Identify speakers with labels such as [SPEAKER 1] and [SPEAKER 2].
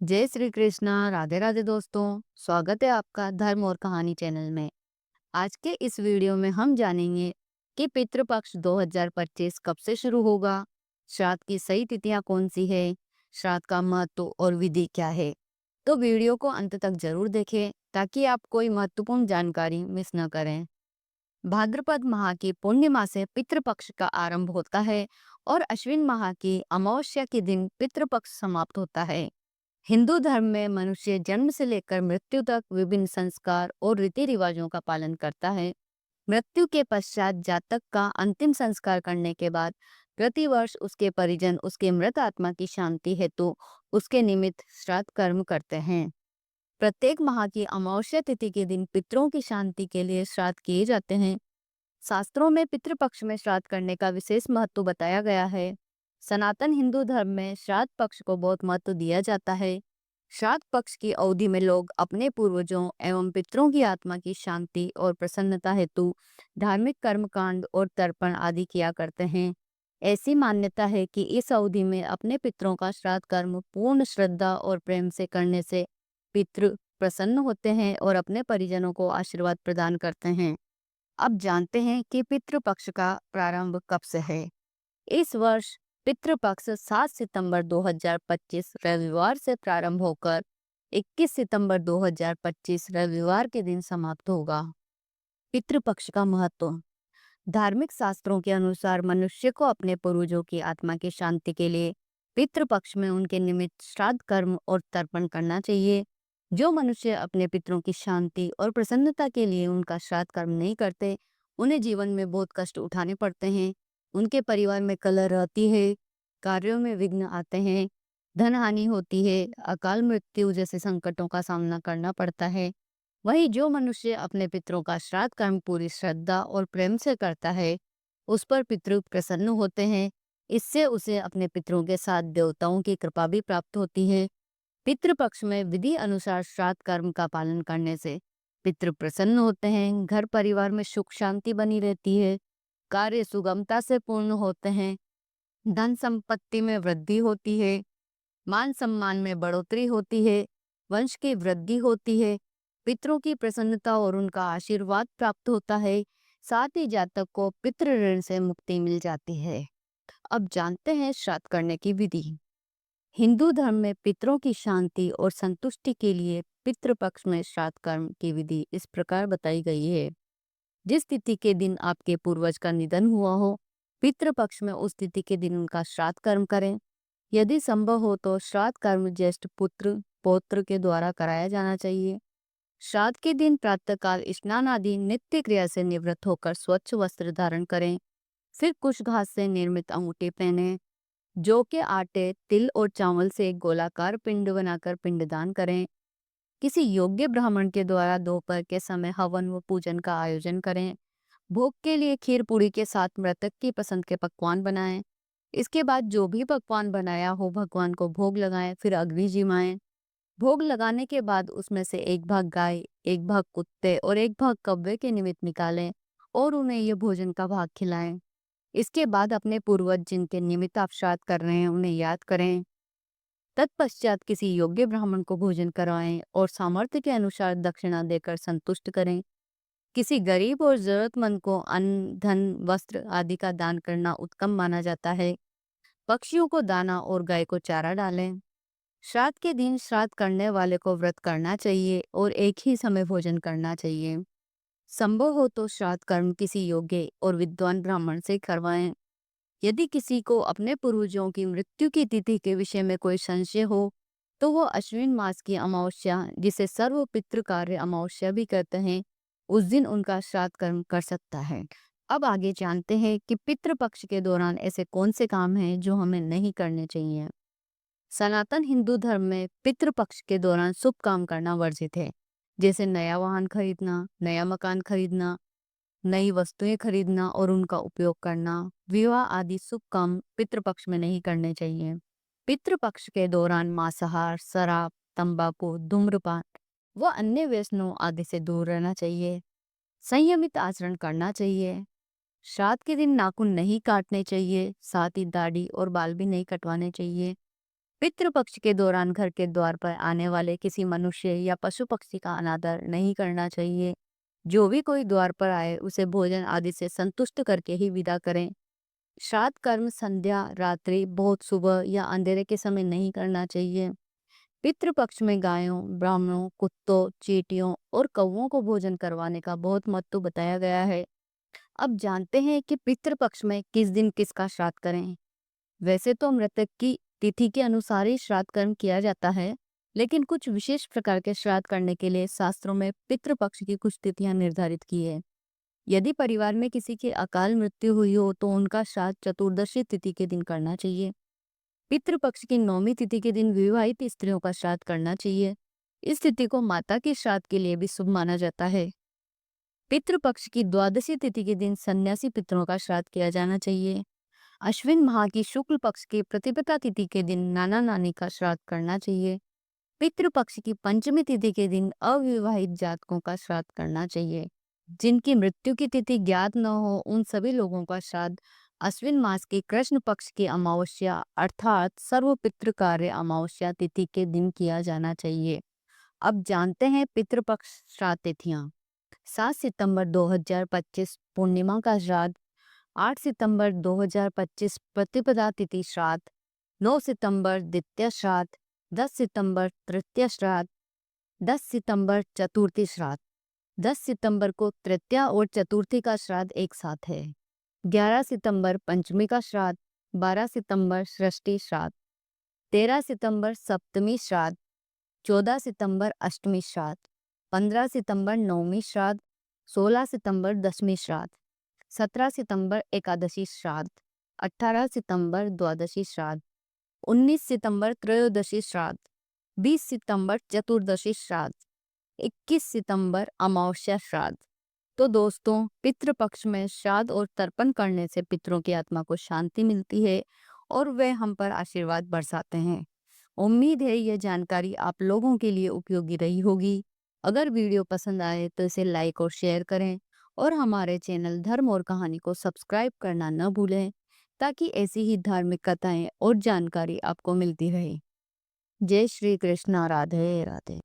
[SPEAKER 1] जय श्री कृष्णा, राधे राधे दोस्तों। स्वागत है आपका धर्म और कहानी चैनल में। आज के इस वीडियो में हम जानेंगे कि पितृपक्ष 2025 कब से शुरू होगा, श्राद्ध की सही तिथियां कौन सी है, श्राद्ध का महत्व और विधि क्या है। तो वीडियो को अंत तक जरूर देखें ताकि आप कोई महत्वपूर्ण जानकारी मिस न करें। भाद्रपद माह की पूर्णिमा से पितृपक्ष का आरंभ होता है और अश्विन माह की अमावस्या के दिन पितृपक्ष समाप्त होता है। हिंदू धर्म में मनुष्य जन्म से लेकर मृत्यु तक विभिन्न संस्कार और रीति रिवाजों का पालन करता है। मृत्यु के पश्चात जातक का अंतिम संस्कार करने के बाद प्रतिवर्ष उसके परिजन उसके मृत आत्मा की शांति हेतु उसके निमित्त श्राद्ध कर्म करते हैं। प्रत्येक माह की अमावस्या तिथि के दिन पितरों की शांति के लिए श्राद्ध किए जाते हैं। शास्त्रों में पितृपक्ष में श्राद्ध करने का विशेष महत्व बताया गया है। सनातन हिंदू धर्म में श्राद्ध पक्ष को बहुत महत्व दिया जाता है। श्राद्ध पक्ष की अवधि में लोग अपने पूर्वजों एवं पितरों की आत्मा की शांति और प्रसन्नता हेतु धार्मिक कर्मकांड और तर्पण आदि किया करते हैं। ऐसी मान्यता है कि इस अवधि में अपने पितरों का श्राद्ध कर्म पूर्ण श्रद्धा और प्रेम से करने से पितृ प्रसन्न होते हैं और अपने परिजनों को आशीर्वाद प्रदान करते हैं। अब जानते हैं कि पितृपक्ष का प्रारंभ कब से है। इस वर्ष पितृपक्ष 7 सितंबर 2025 रविवार से प्रारंभ होकर 21 सितंबर 2025 रविवार के दिन समाप्त होगा। पितृपक्ष का महत्व। धार्मिक शास्त्रों के अनुसार मनुष्य को अपने पूर्वजों की आत्मा की शांति के लिए पितृपक्ष में उनके निमित्त श्राद्ध कर्म और तर्पण करना चाहिए। जो मनुष्य अपने पितरों की शांति और प्रसन्नता के लिए उनका श्राद्ध कर्म नहीं करते, उन्हें जीवन में बहुत कष्ट उठाने पड़ते हैं। उनके परिवार में कलह रहती है, कार्यों में विघ्न आते हैं, धन हानि होती है, अकाल मृत्यु जैसे संकटों का सामना करना पड़ता है। वहीं जो मनुष्य अपने पितरों का श्राद्ध कर्म पूरी श्रद्धा और प्रेम से करता है, उस पर पितृ प्रसन्न होते हैं। इससे उसे अपने पितरों के साथ देवताओं की कृपा भी प्राप्त होती है। पितृपक्ष में विधि अनुसार श्राद्ध कर्म का पालन करने से पितृ प्रसन्न होते हैं, घर परिवार में सुख शांति बनी रहती है, कार्य सुगमता से पूर्ण होते हैं, धन संपत्ति में वृद्धि होती है, मान सम्मान में बढ़ोतरी होती है, वंश की वृद्धि होती है, पितरों की प्रसन्नता और उनका आशीर्वाद प्राप्त होता है। साथ ही जातक को पितृ ऋण से मुक्ति मिल जाती है। अब जानते हैं श्राद्ध करने की विधि। हिंदू धर्म में पितरों की शांति और संतुष्टि के लिए पितृपक्ष में श्राद्ध कर्म की विधि इस प्रकार बताई गई है। जिस तिथि के दिन आपके पूर्वज का निधन हुआ हो, पितृपक्ष में उस तिथि के दिन उनका श्राद्ध कर्म करें। यदि संभव हो तो श्राद्ध कर्म ज्येष्ठ पुत्र पौत्र के द्वारा कराया जाना चाहिए। श्राद्ध के दिन प्रातःकाल स्नान आदि नित्य क्रिया से निवृत्त होकर स्वच्छ वस्त्र धारण करें। फिर कुश घास से निर्मित अंगूठी पहने। जौ के आटे, तिल और चावल से एक गोलाकार पिंड बनाकर पिंडदान करें। किसी योग्य ब्राह्मण के द्वारा दोपहर के समय हवन व पूजन का आयोजन करें। भोग के लिए खीर पूरी के साथ मृतक की पसंद के पकवान बनाएं। इसके बाद जो भी पकवान बनाया हो भगवान को भोग लगाएं, फिर अग्नि जिमाएं। भोग लगाने के बाद उसमें से एक भाग गाय, एक भाग कुत्ते और एक भाग कौवे के निमित्त निकालें और उन्हें यह भोजन का भाग खिलाएं। इसके बाद अपने पूर्वज जिनके निमित्त आप श्राद्ध कर रहे हैं उन्हें याद करें। तत्पश्चात किसी योग्य ब्राह्मण को भोजन कराएं और सामर्थ्य के अनुसार दक्षिणा देकर संतुष्ट करें। किसी गरीब और जरूरतमंद को अन्न, धन, वस्त्र आदि का दान करना उत्तम माना जाता है। पक्षियों को दाना और गाय को चारा डालें। श्राद्ध के दिन श्राद्ध करने वाले को व्रत करना चाहिए और एक ही समय भोजन करना चाहिए। संभव हो तो श्राद्ध कर्म किसी योग्य और विद्वान ब्राह्मण से करवाएं। यदि किसी को अपने पूर्वजों की मृत्यु की तिथि के विषय में कोई संशय हो तो वो अश्विन मास की अमावस्या, जिसे सर्व पितृ कार्य अमावस्या भी कहते हैं, उस दिन उनका श्राद्ध कर्म कर सकता है। अब आगे जानते हैं कि पितृपक्ष के दौरान ऐसे कौन से काम हैं जो हमें नहीं करने चाहिए। सनातन हिंदू धर्म में पितृपक्ष के दौरान शुभ काम करना वर्जित है, जैसे नया वाहन खरीदना, नया मकान खरीदना, नई वस्तुएं खरीदना और उनका उपयोग करना। विवाह आदि शुभ काम पितृपक्ष में नहीं करने चाहिए। पितृपक्ष के दौरान मांसाहार, शराब, तंबाकू, धूम्रपान व अन्य व्यसनों आदि से दूर रहना चाहिए। संयमित आचरण करना चाहिए। श्राद्ध के दिन नाखून नहीं काटने चाहिए, साथ ही दाढ़ी और बाल भी नहीं कटवाने चाहिए। पितृपक्ष के दौरान घर के द्वार पर आने वाले किसी मनुष्य या पशु पक्षी का अनादर नहीं करना चाहिए। जो भी कोई द्वार पर आए उसे भोजन आदि से संतुष्ट करके ही विदा करें। श्राद्ध कर्म संध्या, रात्रि, बहुत सुबह या अंधेरे के समय नहीं करना चाहिए। पितृपक्ष में गायों, ब्राह्मणों, कुत्तों, चींटियों और कौवों को भोजन करवाने का बहुत महत्व बताया गया है। अब जानते हैं कि पितृपक्ष में किस दिन किसका श्राद्ध करें। वैसे तो मृतक की तिथि के अनुसार ही श्राद्ध कर्म किया जाता है, लेकिन कुछ विशेष प्रकार के श्राद्ध करने के लिए शास्त्रों में पितृपक्ष की कुछ तिथियां निर्धारित की है। यदि परिवार में किसी की अकाल मृत्यु हुई हो तो उनका श्राद्ध चतुर्दशी तिथि के दिन करना चाहिए। पितृपक्ष की नौमी तिथि के दिन विवाहित स्त्रियों का श्राद्ध करना चाहिए। इस तिथि को माता के श्राद्ध के लिए भी शुभ माना जाता है। पितृपक्ष की द्वादशी तिथि के दिन सन्यासी पितरों का श्राद्ध किया जाना चाहिए। अश्विन माह की शुक्ल पक्ष की प्रतिपदा तिथि के दिन नाना नानी का श्राद्ध करना चाहिए। पितृपक्ष की पंचमी तिथि के दिन अविवाहित जातकों का श्राद्ध करना चाहिए। जिनकी मृत्यु की तिथि ज्ञात न हो उन सभी लोगों का श्राद्ध अश्विन मास की कृष्ण पक्ष की अमावस्या अर्थात सर्व पितृ कार्य अमावस्या तिथि के दिन किया जाना चाहिए। अब जानते हैं पितृपक्ष श्राद्ध तिथियां। 7 सितंबर 2025 पूर्णिमा का श्राद्ध, 8 सितंबर 2025 प्रतिपदा तिथि श्राद्ध, 9 सितंबर द्वितीय श्राद्ध, 10 सितंबर तृतीय श्राद्ध, 10 सितंबर चतुर्थी श्राद्ध। 10 सितंबर को तृतीया और चतुर्थी का श्राद्ध एक साथ है। 11 सितंबर पंचमी का श्राद्ध, 12 सितंबर षष्ठी श्राद्ध, 13 सितंबर सप्तमी श्राद्ध, 14 सितंबर अष्टमी श्राद्ध, 15 सितंबर नवमी श्राद्ध, 16 सितंबर दशमी श्राद्ध, 17 सितंबर एकादशी श्राद्ध, 18 सितंबर द्वादशी श्राद्ध, 19 सितंबर त्रयोदशी श्राद्ध, 20 सितंबर चतुर्दशी श्राद्ध, 21 सितंबर अमावस्या श्राद्ध। तो दोस्तों, पितृपक्ष में श्राद्ध और तर्पण करने से पितरों की आत्मा को शांति मिलती है और वे हम पर आशीर्वाद बरसाते हैं। उम्मीद है यह जानकारी आप लोगों के लिए उपयोगी रही होगी। अगर वीडियो पसंद आए तो इसे लाइक और शेयर करें और हमारे चैनल धर्म और कहानी को सब्सक्राइब करना न भूलें ताकि ऐसी ही धार्मिक कथाएं और जानकारी आपको मिलती रहे। जय श्री कृष्णा। राधे राधे।